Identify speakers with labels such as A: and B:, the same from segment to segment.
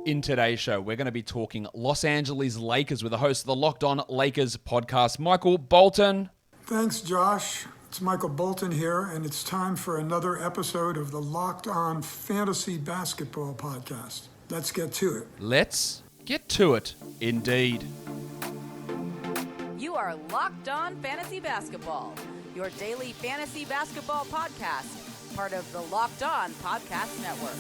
A: In today's show, we're going to be talking Los Angeles Lakers with the host of the Locked On Lakers podcast, Michael Bolton.
B: Thanks, Josh. It's Michael Bolton here, and it's time for another episode of the Locked On Fantasy Basketball podcast. Let's get to it.
A: Let's get to it, indeed.
C: You are Locked On Fantasy Basketball, your daily fantasy basketball podcast, part of the Locked On Podcast Network.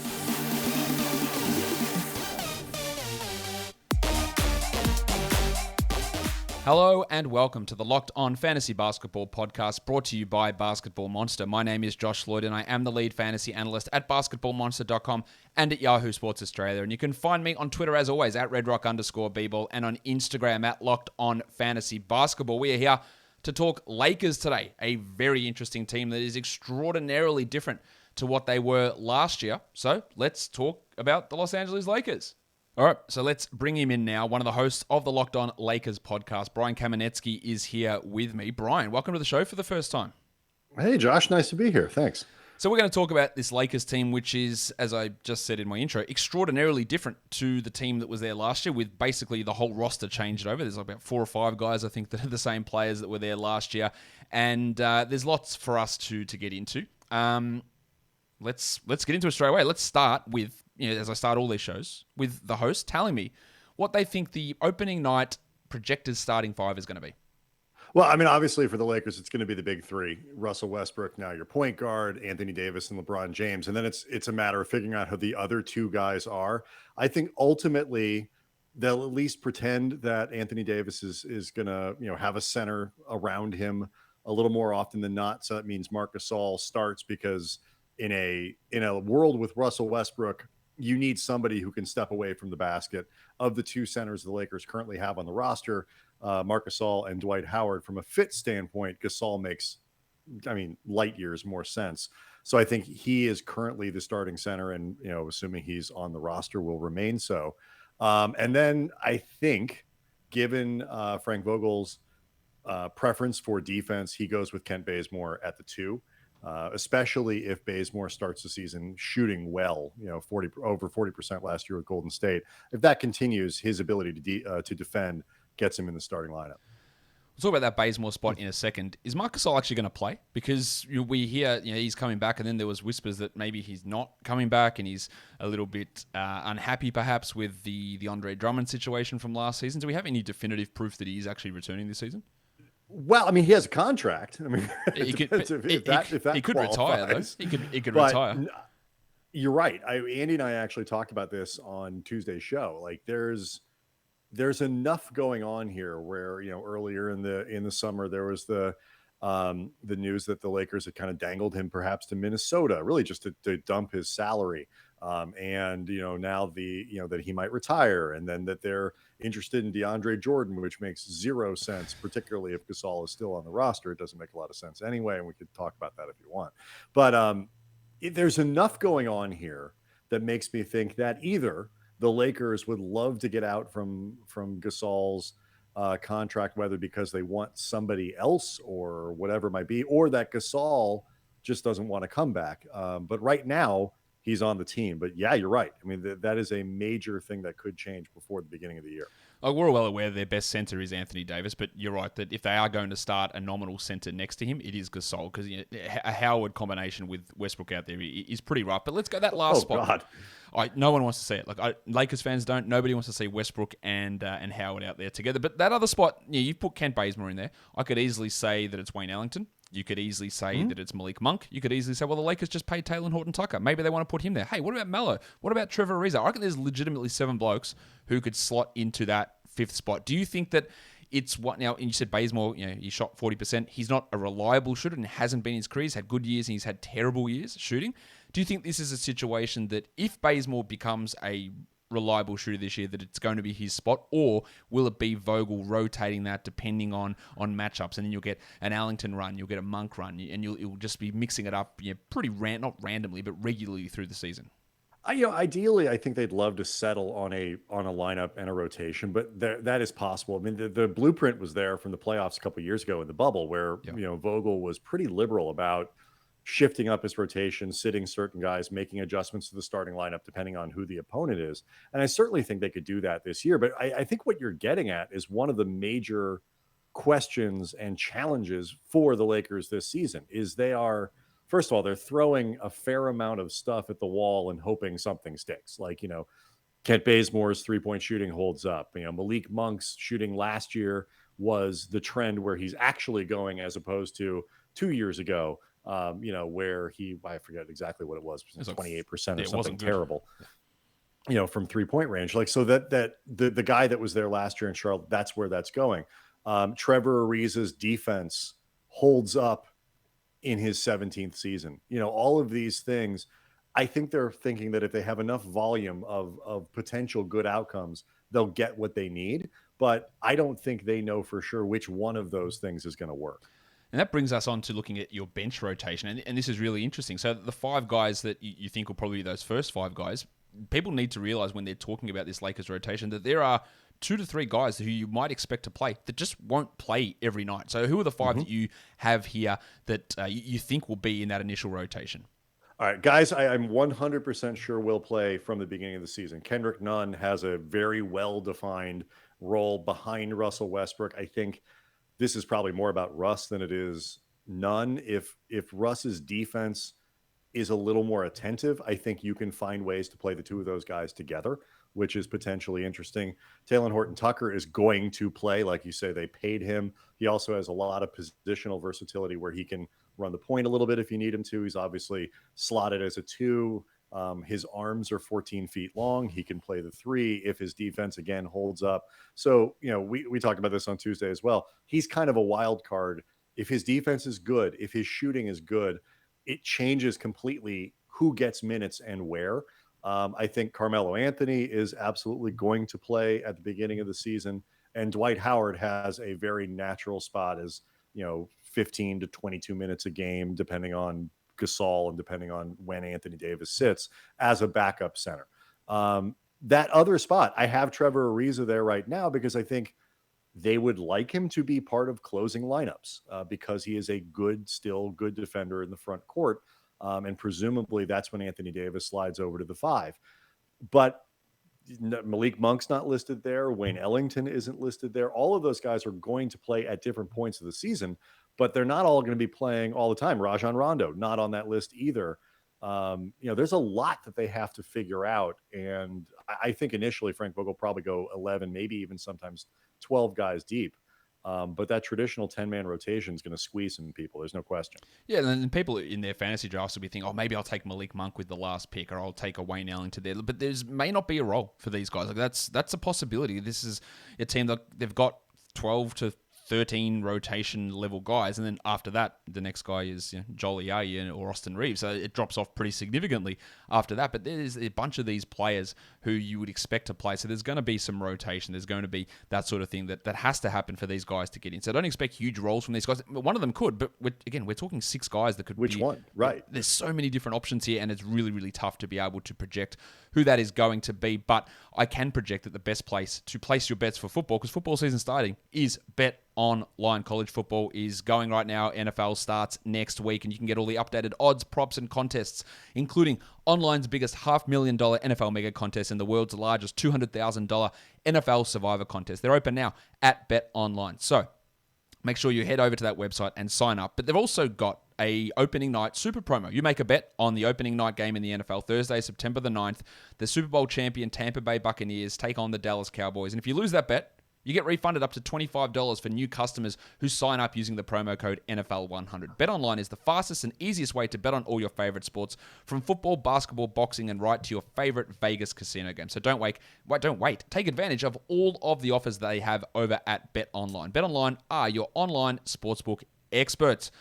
A: Hello and welcome to the Locked On Fantasy Basketball podcast brought to you by Basketball Monster. My name is Josh Lloyd and I am the lead fantasy analyst at basketballmonster.com and at Yahoo Sports Australia. And you can find me on Twitter as always at redrock_bball and on Instagram at Locked On Fantasy Basketball. We are here to talk Lakers today, a very interesting team that is extraordinarily different to what they were last year. So let's talk about the Los Angeles Lakers. All right, so let's bring him in now. One of the hosts of the Locked On Lakers podcast, Brian Kamenetzky, is here with me. Brian, welcome to the show for the first time.
D: Hey, Josh, nice to be here. Thanks.
A: So we're going to talk about this Lakers team, which is, as I just said in my intro, extraordinarily different to the team that was there last year, with basically the whole roster changed over. There's about 4 or 5 guys, I think, that are the same players that were there last year. And there's lots for us to get into. Let's get into it straight away. Let's start with, as I start all these shows, with the host telling me what they think the opening night projected starting 5 is going to be.
D: Well, I mean, obviously for the Lakers, it's going to be the big 3. Russell Westbrook, now your point guard, Anthony Davis, and LeBron James. And then it's a matter of figuring out who the other 2 guys are. I think ultimately they'll at least pretend that Anthony Davis is going to, have a center around him a little more often than not. So that means Marc Gasol starts, because in a world with Russell Westbrook, you need somebody who can step away from the basket. Of the 2 centers the Lakers currently have on the roster, Marc Gasol and Dwight Howard, from a fit standpoint, Gasol makes, light years more sense. So I think he is currently the starting center, and, assuming he's on the roster, will remain so. And then I think, given Frank Vogel's preference for defense, he goes with Kent Bazemore at the 2. Especially if Bazemore starts the season shooting well, over 40% last year with Golden State. If that continues, his ability to defend gets him in the starting lineup.
A: We'll talk about that Bazemore spot in a second. Is Marc Gasol actually going to play? Because we hear he's coming back, and then there was whispers that maybe he's not coming back, and he's a little bit unhappy perhaps with the Andre Drummond situation from last season. Do we have any definitive proof that he's actually returning this season?
D: Well, he has a contract.
A: He could
D: if
A: retire, though. He could retire.
D: You're right. Andy and I actually talked about this on Tuesday's show. Like, there's enough going on here where, earlier in the summer, there was the news that the Lakers had kind of dangled him perhaps to Minnesota, really just to dump his salary. And now that he might retire, and then that they're interested in DeAndre Jordan, which makes 0 sense, particularly if Gasol is still on the roster. It doesn't make a lot of sense anyway, and we could talk about that if you want. But there's enough going on here that makes me think that either the Lakers would love to get out from Gasol's contract, whether because they want somebody else or whatever it might be, or that Gasol just doesn't want to come back. But right now, he's on the team. But yeah, you're right. That is a major thing that could change before the beginning of the year.
A: We're well aware their best center is Anthony Davis, but you're right that if they are going to start a nominal center next to him, it is Gasol, because a Howard combination with Westbrook out there is pretty rough. But let's go that last spot. God. No one wants to see it. Lakers fans don't. Nobody wants to see Westbrook and Howard out there together. But that other spot, you've put Kent Bazemore in there. I could easily say that it's Wayne Ellington. You could easily say that it's Malik Monk. You could easily say, well, the Lakers just paid Taylor Horton-Tucker. Maybe they want to put him there. Hey, what about Melo? What about Trevor Ariza? I reckon there's legitimately 7 blokes who could slot into that 5th spot. Do you think that it's what now? And you said Bazemore, he shot 40%. He's not a reliable shooter and hasn't been in his career. He's had good years and he's had terrible years shooting. Do you think this is a situation that if Bazemore becomes a reliable shooter this year, that it's going to be his spot, or will it be Vogel rotating that depending on matchups, and then you'll get an Ellington run, you'll get a Monk run, and you'll just be mixing it up, pretty not randomly but regularly through the season?
D: Ideally, I think they'd love to settle on a lineup and a rotation, but that is possible. The blueprint was there from the playoffs a couple of years ago in the bubble, where Vogel was pretty liberal about shifting up his rotation, sitting certain guys, making adjustments to the starting lineup depending on who the opponent is. And I certainly think they could do that this year. But I think what you're getting at is one of the major questions and challenges for the Lakers this season is they are, first of all, they're throwing a fair amount of stuff at the wall and hoping something sticks. Like, Kent Bazemore's three-point shooting holds up. Malik Monk's shooting last year was the trend where he's actually going, as opposed to 2 years ago, where I forget exactly what it was 28% or something terrible, from 3-point range. Like, so that the guy that was there last year in Charlotte, that's where that's going. Trevor Ariza's defense holds up in his 17th season. All of these things, I think they're thinking that if they have enough volume of potential good outcomes, they'll get what they need. But I don't think they know for sure which one of those things is going to work.
A: And that brings us on to looking at your bench rotation. And this is really interesting. So the 5 guys that you think will probably be those first 5 guys, people need to realize when they're talking about this Lakers rotation that there are 2 to 3 guys who you might expect to play that just won't play every night. So who are the 5 that you have here that you think will be in that initial rotation?
D: All right, guys, I'm 100% sure will play from the beginning of the season. Kendrick Nunn has a very well-defined role behind Russell Westbrook. I think this is probably more about Russ than it is Nunn. If Russ's defense is a little more attentive, I think you can find ways to play the 2 of those guys together, which is potentially interesting. Talen Horton-Tucker is going to play. Like you say, they paid him. He also has a lot of positional versatility where he can run the point a little bit if you need him to. He's obviously slotted as a 2. His arms are 14 feet long. He can play the 3 if his defense, again, holds up. So, we talked about this on Tuesday as well. He's kind of a wild card. If his defense is good, if his shooting is good, it changes completely who gets minutes and where. I think Carmelo Anthony is absolutely going to play at the beginning of the season. And Dwight Howard has a very natural spot as, 15 to 22 minutes a game, depending on Gasol and depending on when Anthony Davis sits as a backup center. That other spot, I have Trevor Ariza there right now because I think they would like him to be part of closing lineups because he is a good defender in the front court. And presumably that's when Anthony Davis slides over to the 5. But Malik Monk's not listed there. Wayne Ellington isn't listed there. All of those guys are going to play at different points of the season, but they're not all going to be playing all the time. Rajon Rondo, not on that list either. There's a lot that they have to figure out. And I think initially Frank Vogel will probably go 11, maybe even sometimes 12 guys deep. But that traditional 10-man rotation is going to squeeze some people. There's no question. Yeah,
A: and then people in their fantasy drafts will be thinking, maybe I'll take Malik Monk with the last pick, or I'll take a Wayne Ellington there. But there may not be a role for these guys. Like that's a possibility. This is a team that they've got 12 to 13 rotation level guys, and then after that, the next guy is Joel Ayayi or Austin Reeves. So it drops off pretty significantly after that. But there's a bunch of these players who you would expect to play. So there's going to be some rotation. There's going to be that sort of thing that has to happen for these guys to get in. So don't expect huge roles from these guys. One of them could, but we're talking 6 guys that could.
D: Which one? Right.
A: There's so many different options here, and it's really, really tough to be able to project who that is going to be. But I can project that the best place to place your bets for football, because football season starting, is Bet Online. College football is going right now. NFL starts next week, and you can get all the updated odds, props, and contests, including online's biggest $500,000 NFL mega contest and the world's largest $200,000 NFL Survivor contest. They're open now at Bet Online. So make sure you head over to that website and sign up. But they've also got a opening night super promo. You make a bet on the opening night game in the NFL, Thursday, September the 9th. The Super Bowl champion Tampa Bay Buccaneers take on the Dallas Cowboys. And if you lose that bet, you get refunded up to $25 for new customers who sign up using the promo code NFL100. BetOnline is the fastest and easiest way to bet on all your favorite sports, from football, basketball, boxing, and right to your favorite Vegas casino game. So don't wait. Take advantage of all of the offers they have over at BetOnline. BetOnline are your online sportsbook experts.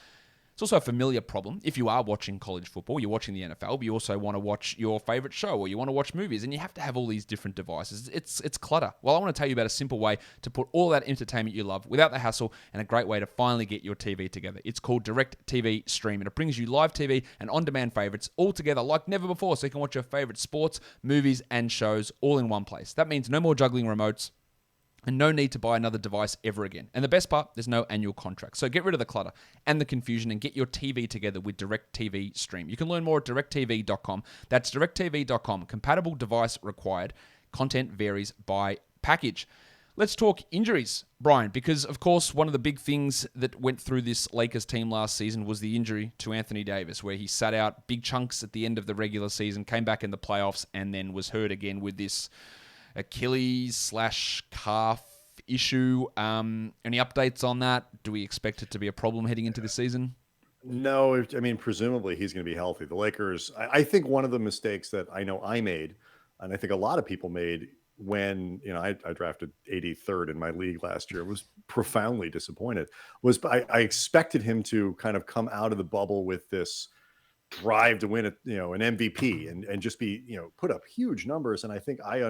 A: It's also a familiar problem. If you are watching college football, you're watching the NFL, but you also want to watch your favorite show or you want to watch movies, and you have to have all these different devices. It's clutter. Well, I want to tell you about a simple way to put all that entertainment you love without the hassle, and a great way to finally get your TV together. It's called Direct TV Stream, and it brings you live TV and on-demand favorites all together like never before, so you can watch your favorite sports, movies, and shows all in one place. That means no more juggling remotes, and no need to buy another device ever again. And the best part, there's no annual contract. So get rid of the clutter and the confusion and get your TV together with DirecTV Stream. You can learn more at directtv.com. That's directtv.com. Compatible device required. Content varies by package. Let's talk injuries, Brian, because, of course, one of the big things that went through this Lakers team last season was the injury to Anthony Davis, where he sat out big chunks at the end of the regular season, came back in the playoffs, and then was hurt again with this Achilles/calf issue. Any updates on that? Do we expect it to be a problem heading into the season?
D: No, I mean, presumably he's going to be healthy. The Lakers, I think one of the mistakes that I know I made, and I think a lot of people made when, I drafted 83rd in my league last year, was profoundly disappointed, was I expected him to kind of come out of the bubble with this drive to win an MVP and just be, put up huge numbers. And I think a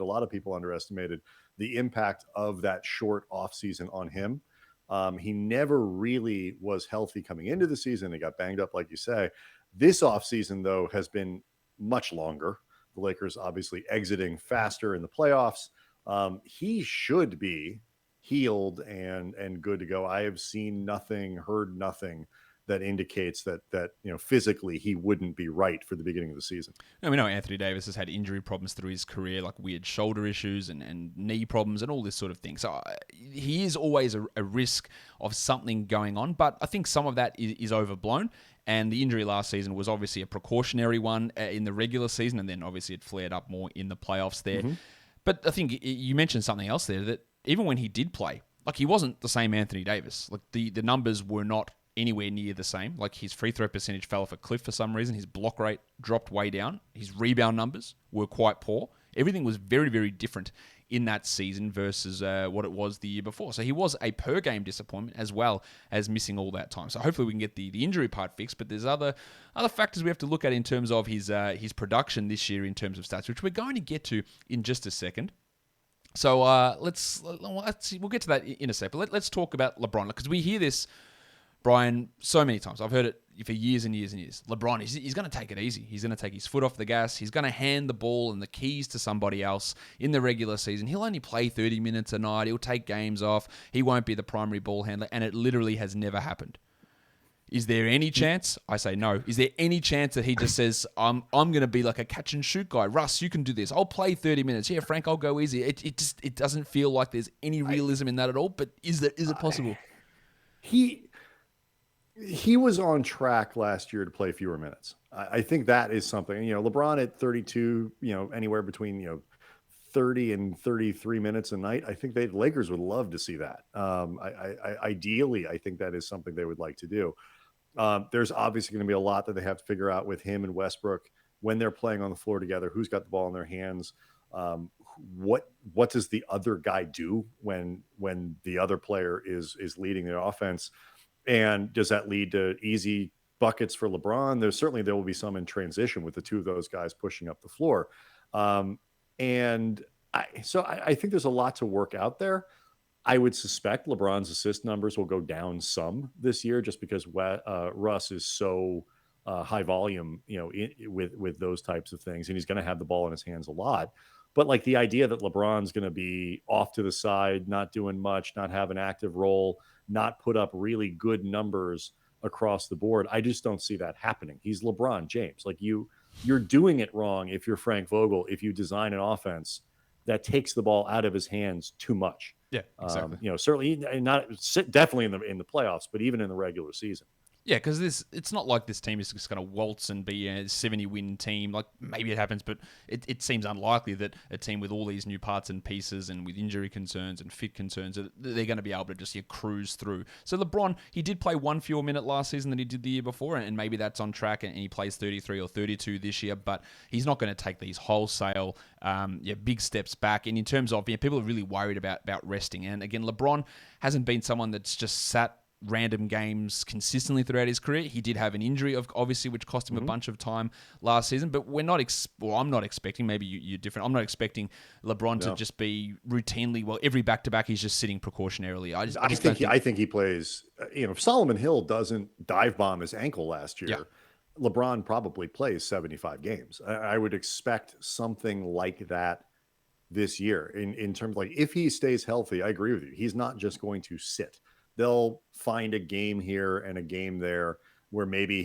D: lot of people underestimated the impact of that short offseason on him. He never really was healthy coming into the season. He got banged up, like you say. This offseason, though, has been much longer. The Lakers obviously exiting faster in the playoffs. He should be healed and good to go. I have seen nothing, heard nothing that indicates that physically he wouldn't be right for the beginning of the season.
A: We know Anthony Davis has had injury problems through his career, like weird shoulder issues and knee problems and all this sort of thing. So he is always a risk of something going on, but I think some of that is overblown. And the injury last season was obviously a precautionary one in the regular season, and then obviously it flared up more in the playoffs there. Mm-hmm. But I think you mentioned something else there, that even when he did play, like he wasn't the same Anthony Davis. Like the numbers were not anywhere near the same. Like his free throw percentage fell off a cliff for some reason. His block rate dropped way down. His rebound numbers were quite poor. Everything was very, very different in that season versus what it was the year before. So he was a per-game disappointment as well as missing all that time. So hopefully we can get the injury part fixed, but there's other factors we have to look at in terms of his production this year in terms of stats, which we're going to get to in just a second. So we'll get to that in a sec. But let's talk about LeBron, because we hear this, Brian, so many times. I've heard it for years and years and years. LeBron, he's going to take it easy. He's going to take his foot off the gas. He's going to hand the ball and the keys to somebody else in the regular season. He'll only play 30 minutes a night. He'll take games off. He won't be the primary ball handler. And it literally has never happened. Is there any chance? I say no. Is there any chance that he just says, I'm going to be like a catch and shoot guy? Russ, you can do this. I'll play 30 minutes. Yeah, Frank, I'll go easy. It doesn't feel like there's any realism in that at all. But is it possible?
D: He was on track last year to play fewer minutes. I think that is something. LeBron at 32, anywhere between 30 and 33 minutes a night. I think the Lakers would love to see that. Ideally, I think that is something they would like to do. There's obviously going to be a lot that they have to figure out with him and Westbrook when they're playing on the floor together. Who's got the ball in their hands? What does the other guy do when the other player is leading their offense? And does that lead to easy buckets for LeBron? There will be some in transition with the two of those guys pushing up the floor. And I think there's a lot to work out there. I would suspect LeBron's assist numbers will go down some this year just because Russ is so high volume, with those types of things. And he's going to have the ball in his hands a lot. But like the idea that LeBron's going to be off to the side, not doing much, not have an active role, not put up really good numbers across the board, I just don't see that happening. He's LeBron James. Like you're doing it wrong if you're Frank Vogel, if you design an offense that takes the ball out of his hands too much.
A: Yeah, exactly.
D: Certainly definitely in the playoffs, but even in the regular season.
A: Yeah, because it's not like this team is just going to waltz and be a 70-win team. Like, maybe it happens, but it seems unlikely that a team with all these new parts and pieces and with injury concerns and fit concerns, they're going to be able to just cruise through. So LeBron, he did play one fewer minute last season than he did the year before, and maybe that's on track, and he plays 33 or 32 this year, but he's not going to take these wholesale big steps back. And in terms of, people are really worried about resting. And again, LeBron hasn't been someone that's just sat random games consistently throughout his career. He did have an injury, obviously, which cost him a bunch of time last season. But I'm not expecting. Maybe you're different. I'm not expecting LeBron to just be routinely. Well, every back-to-back he's just sitting precautionarily.
D: I think he plays. If Solomon Hill doesn't dive bomb his ankle last year, LeBron probably plays 75 games. I would expect something like that this year in terms of, like, if he stays healthy. I agree with you. He's not just going to sit. They'll find a game here and a game there where maybe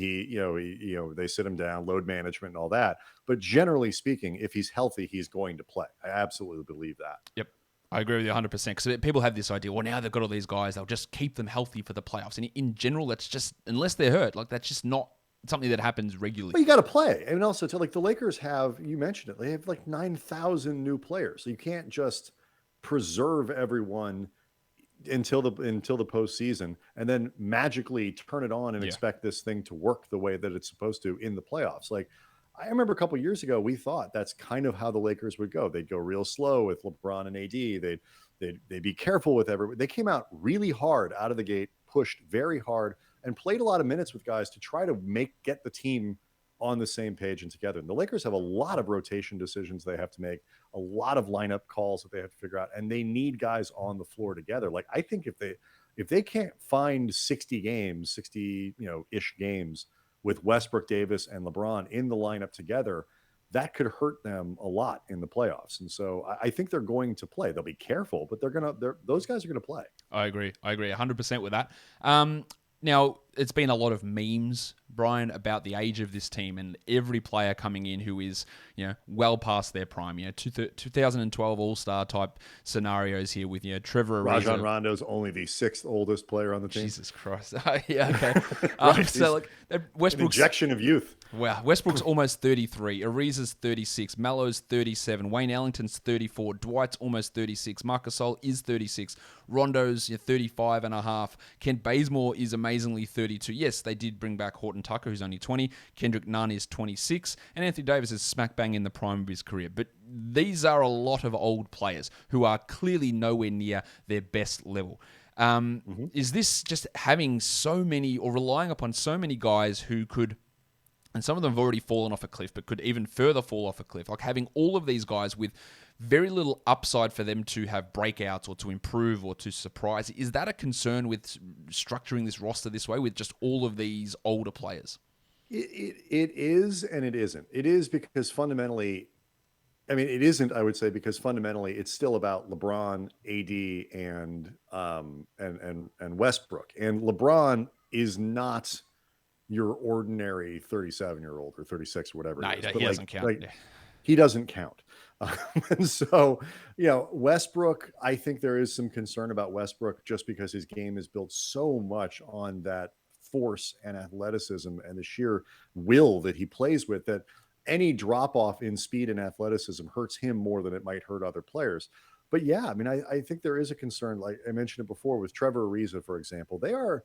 D: they sit him down, load management and all that. But generally speaking, if he's healthy, he's going to play. I absolutely believe that.
A: Yep. I agree with you 100%. Because people have this idea, well, now they've got all these guys, they'll just keep them healthy for the playoffs. And in general, that's just, unless they're hurt, like, that's just not something that happens regularly.
D: But you got to play. And also, like, the Lakers have, you mentioned it, they have like 9,000 new players. So you can't just preserve everyone until the postseason and then magically turn it on and expect this thing to work the way that it's supposed to in the playoffs. Like, I remember a couple of years ago, we thought that's kind of how the Lakers would go. They'd go real slow with LeBron and AD. They'd be careful with everyone. They came out really hard out of the gate, pushed very hard, and played a lot of minutes with guys to try to get the team on the same page and together. And the Lakers have a lot of rotation decisions they have to make, a lot of lineup calls that they have to figure out, and they need guys on the floor together. Like, I think if they can't find 60 ish games with Westbrook, Davis, and LeBron in the lineup together, that could hurt them a lot in the playoffs. And so I think they're going to play. They'll be careful, but those guys are going to play.
A: I agree 100% with that. Now, it's been a lot of memes, Brian, about the age of this team and every player coming in who is, well past their prime. 2012 All-Star type scenarios here with, Trevor Ariza.
D: Rajon Rondo's only the 6th oldest player on the team.
A: Jesus Christ. Yeah, okay.
D: Right.
A: So, like, Westbrook's
D: an injection of youth.
A: Wow. Westbrook's almost 33. Ariza's 36. Melo's 37. Wayne Ellington's 34. Dwight's almost 36. Marc Gasol is 36. Rondo's 35 and a half. Kent Bazemore is amazingly 32. Yes, they did bring back Horton Tucker, who's only 20. Kendrick Nunn is 26. And Anthony Davis is smack bang in the prime of his career. But these are a lot of old players who are clearly nowhere near their best level. Is this just having so many, or relying upon so many guys who could, and some of them have already fallen off a cliff, but could even further fall off a cliff, like having all of these guys with very little upside for them to have breakouts or to improve or to surprise? Is that a concern with structuring this roster this way with just all of these older players?
D: It is, and it isn't. It is because fundamentally, it isn't, I would say, because fundamentally it's still about LeBron, AD, and Westbrook. And LeBron is not your ordinary 37-year-old or 36 or whatever.
A: No, he doesn't count.
D: He doesn't count. And so, Westbrook, I think there is some concern about Westbrook just because his game is built so much on that force and athleticism and the sheer will that he plays with, that any drop off in speed and athleticism hurts him more than it might hurt other players. But yeah, I think there is a concern. Like I mentioned it before with Trevor Ariza, for example, they're,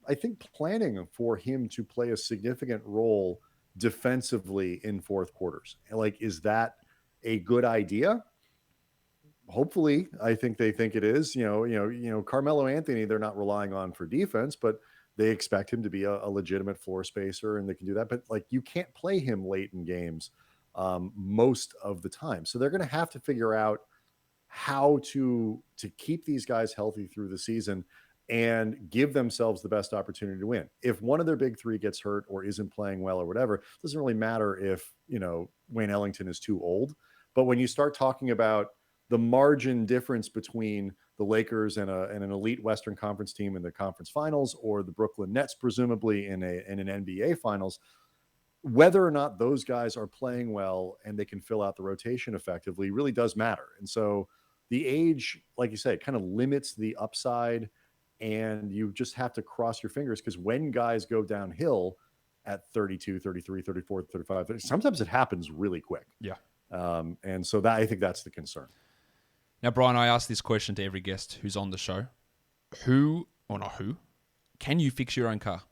D: I think, planning for him to play a significant role defensively in fourth quarters. Like, is that a good idea? Hopefully, I think they think it is. Carmelo Anthony, they're not relying on for defense, but they expect him to be a legitimate floor spacer, and they can do that. But like, you can't play him late in games most of the time. So they're going to have to figure out how to keep these guys healthy through the season and give themselves the best opportunity to win. If one of their big three gets hurt or isn't playing well or whatever, it doesn't really matter if, Wayne Ellington is too old. But when you start talking about the margin difference between the Lakers and an elite Western Conference team in the conference finals, or the Brooklyn Nets, presumably in an NBA finals, whether or not those guys are playing well and they can fill out the rotation effectively really does matter. And so the age, like you say, kind of limits the upside, and you just have to cross your fingers, because when guys go downhill at 32, 33, 34, 35, sometimes it happens really quick.
A: Yeah.
D: And so I think that's the concern.
A: Now, Brian, I ask this question to every guest who's on the show. Who can you fix your own car?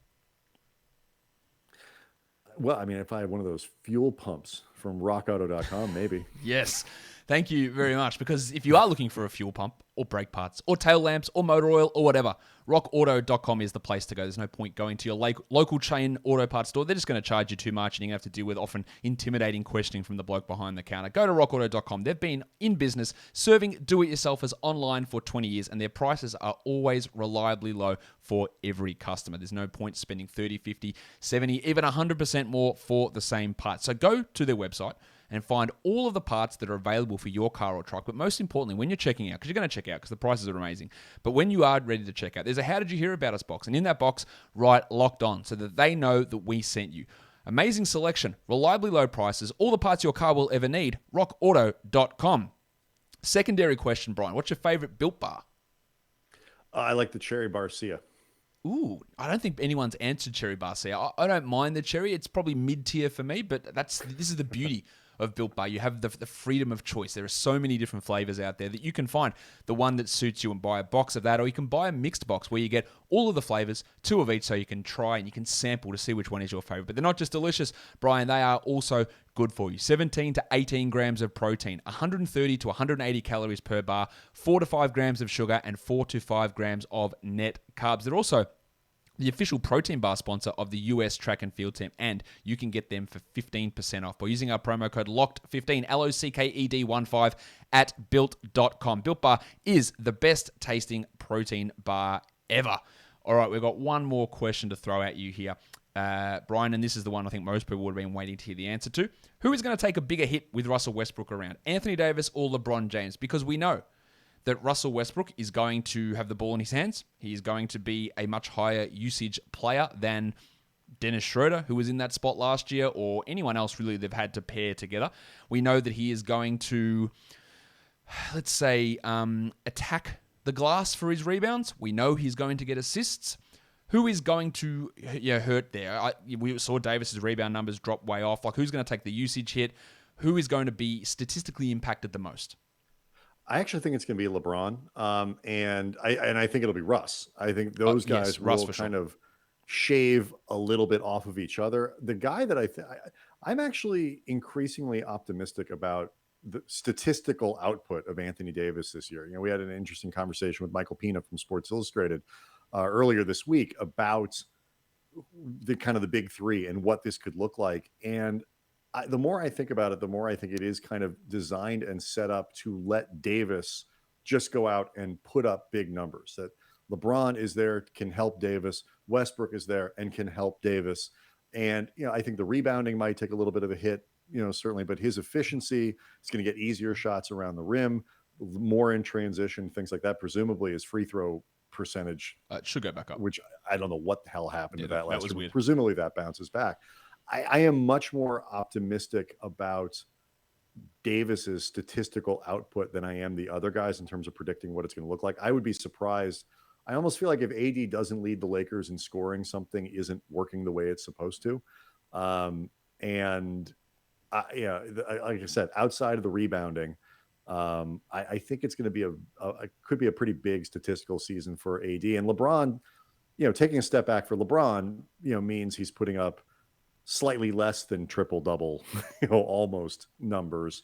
D: Well, if I had one of those fuel pumps from rockauto.com, maybe.
A: Yes. Thank you very much. Because if you are looking for a fuel pump or brake parts or tail lamps or motor oil or whatever, rockauto.com is the place to go. There's no point going to your local chain auto parts store. They're just going to charge you too much, and you're going to have to deal with often intimidating questioning from the bloke behind the counter. Go to rockauto.com. They've been in business serving do-it-yourselfers online for 20 years, and their prices are always reliably low for every customer. There's no point spending 30, 50, 70, even 100% more for the same parts. So go to their website and find all of the parts that are available for your car or truck. But most importantly, when you're checking out, because you're going to check out because the prices are amazing, but when you are ready to check out, there's a How Did You Hear About Us box. And in that box, write Locked On so that they know that we sent you. Amazing selection, reliably low prices, all the parts your car will ever need. rockauto.com. Secondary question, Brian. What's your favorite Built Bar?
D: I like the Cherry Barcia.
A: Ooh, I don't think anyone's answered Cherry Barcia. I don't mind the cherry. It's probably mid-tier for me, but this is the beauty of Built Bar. You have the freedom of choice. There are so many different flavors out there that you can find the one that suits you and buy a box of that, or you can buy a mixed box where you get all of the flavors, 2 of each, so you can try and you can sample to see which one is your favorite. But they're not just delicious, Brian. They are also good for you. 17 to 18 grams of protein, 130 to 180 calories per bar, 4 to 5 grams of sugar, and 4 to 5 grams of net carbs. They're also the official protein bar sponsor of the US track and field team, and you can get them for 15% off by using our promo code LOCKED15, LOCKED15 at built.com. Built Bar is the best tasting protein bar ever. All right, we've got one more question to throw at you here, Brian, and this is the one I think most people would have been waiting to hear the answer to. Who is going to take a bigger hit with Russell Westbrook around, Anthony Davis or LeBron James? Because we know that Russell Westbrook is going to have the ball in his hands. He is going to be a much higher usage player than Dennis Schroeder, who was in that spot last year, or anyone else really they've had to pair together. We know that he is going to, let's say, attack the glass for his rebounds. We know he's going to get assists. Who is going to hurt there? We saw Davis's rebound numbers drop way off. Like, who's going to take the usage hit? Who is going to be statistically impacted the most?
D: I actually think it's going to be LeBron, and I think it'll be Russ. I think those guys will kind of shave a little bit off of each other. The guy that I'm actually increasingly optimistic about the statistical output of Anthony Davis this year. We had an interesting conversation with Michael Pina from Sports Illustrated earlier this week about the kind of the big three and what this could look like. And the more I think about it, the more I think it is kind of designed and set up to let Davis just go out and put up big numbers. That LeBron is there, can help Davis. Westbrook is there and can help Davis. And, I think the rebounding might take a little bit of a hit, certainly, but his efficiency is going to get easier shots around the rim, more in transition, things like that. Presumably his free throw percentage
A: should go back up,
D: which I don't know what the hell happened to that last year.
A: Was weird.
D: Presumably that bounces back. I am much more optimistic about Davis's statistical output than I am the other guys in terms of predicting what it's going to look like. I would be surprised. I almost feel like if AD doesn't lead the Lakers in scoring, something isn't working the way it's supposed to. Like I said, outside of the rebounding, I think it's going to be could be a pretty big statistical season for AD. And LeBron, taking a step back for LeBron, means he's putting up slightly less than triple double, almost numbers,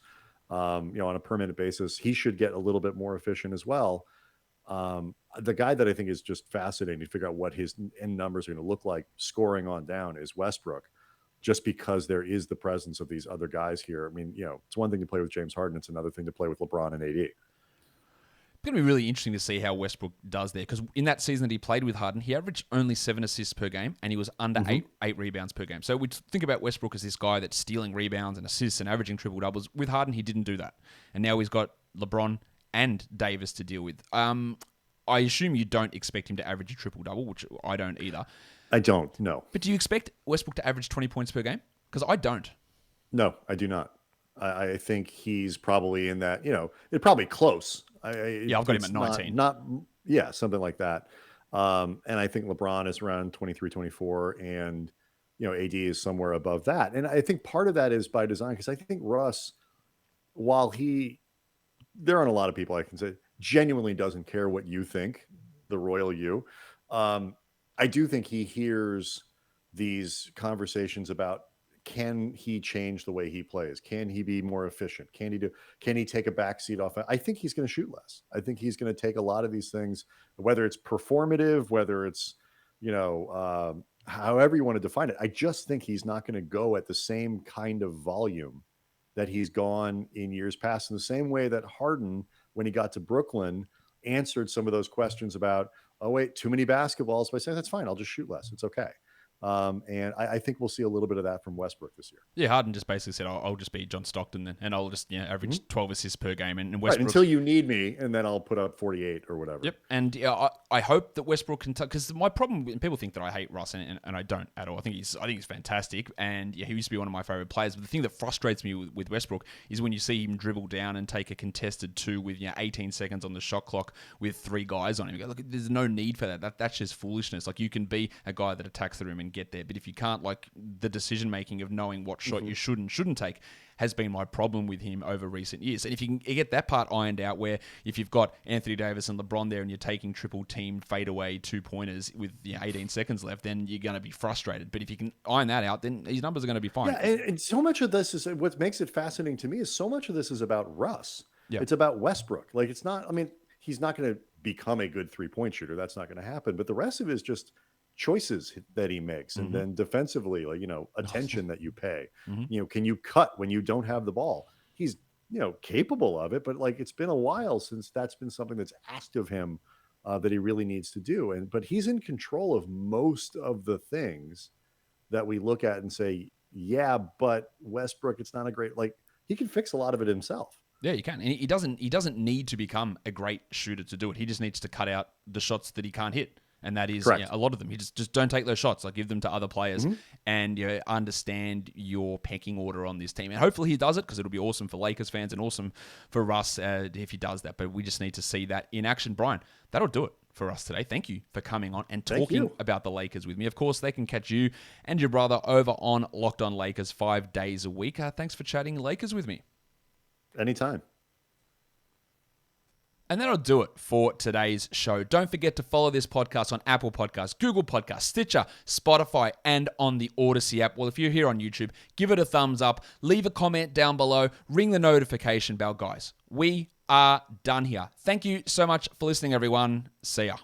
D: on a per minute basis. He should get a little bit more efficient as well. The guy that I think is just fascinating to figure out what his end numbers are going to look like scoring on down is Westbrook, just because there is the presence of these other guys here. I mean, it's one thing to play with James Harden. It's another thing to play with LeBron and AD.
A: It's going to be really interesting to see how Westbrook does there, because in that season that he played with Harden, he averaged only 7 assists per game, and he was under eight rebounds per game. So we think about Westbrook as this guy that's stealing rebounds and assists and averaging triple-doubles. With Harden, he didn't do that. And now he's got LeBron and Davis to deal with. I assume you don't expect him to average a triple-double, which I don't either.
D: I don't, no.
A: But do you expect Westbrook to average 20 points per game? Because I don't.
D: No, I do not. I think he's probably in that, it's probably close.
A: I've got him at 19.
D: Something like that. And I think LeBron is around 23, 24, and, AD is somewhere above that. And I think part of that is by design, because I think Russ, while there aren't a lot of people I can say genuinely doesn't care what you think, the royal you. I do think he hears these conversations about, can he change the way he plays? Can he be more efficient? Can he take a backseat off? I think he's going to shoot less. I think he's going to take a lot of these things, whether it's performative, whether it's, however you want to define it. I just think he's not going to go at the same kind of volume that he's gone in years past, in the same way that Harden, when he got to Brooklyn, answered some of those questions about, oh wait, too many basketballs, by saying, that's fine, I'll just shoot less. It's okay. And I think we'll see a little bit of that from Westbrook this year.
A: Yeah, Harden just basically said, I'll just be John Stockton then, and I'll just average 12 assists per game. And Westbrook,
D: right, until you need me, and then I'll put up 48 or whatever.
A: Yep, and I hope that Westbrook can, because my problem, and people think that I hate Russ, and I don't at all. I think he's fantastic, and he used to be one of my favorite players. But the thing that frustrates me with Westbrook is when you see him dribble down and take a contested 2 with 18 seconds on the shot clock with 3 guys on him. You go, look, there's no need for that. That's just foolishness. Like, you can be a guy that attacks the rim and get there, but if you can't, like, the decision making of knowing what shot you should and shouldn't take has been my problem with him over recent years. And if you can get that part ironed out, where if you've got Anthony Davis and LeBron there and you're taking triple team fadeaway 2-pointers with 18 seconds left, then you're going to be frustrated. But if you can iron that out, then his numbers are going to be fine.
D: Yeah, and so much of this is what makes it fascinating to me is so much of this is about Russ.
A: Yeah.
D: It's about Westbrook. Like, it's not, I mean, he's not going to become a good 3-point shooter. That's not going to happen. But the rest of it is just choices that he makes, and then defensively, like, attention that you pay. Can you cut when you don't have the ball? He's capable of it, but like, it's been a while since that's been something that's asked of him that he really needs to do. But he's in control of most of the things that we look at and say, yeah, but Westbrook, it's not a great, like, he can fix a lot of it himself.
A: Yeah, you can. And he doesn't need to become a great shooter to do it. He just needs to cut out the shots that he can't hit. And that is a lot of them. You just don't take those shots. Like, give them to other players, and understand your pecking order on this team. And hopefully he does it, because it'll be awesome for Lakers fans and awesome for Russ if he does that. But we just need to see that in action. Brian, that'll do it for us today. Thank you for coming on and talking about the Lakers with me. Of course, they can catch you and your brother over on Locked On Lakers 5 days a week. Thanks for chatting Lakers with me.
D: Anytime.
A: And that'll do it for today's show. Don't forget to follow this podcast on Apple Podcasts, Google Podcasts, Stitcher, Spotify, and on the Odyssey app. Well, if you're here on YouTube, give it a thumbs up, leave a comment down below, ring the notification bell, guys. We are done here. Thank you so much for listening, everyone. See ya.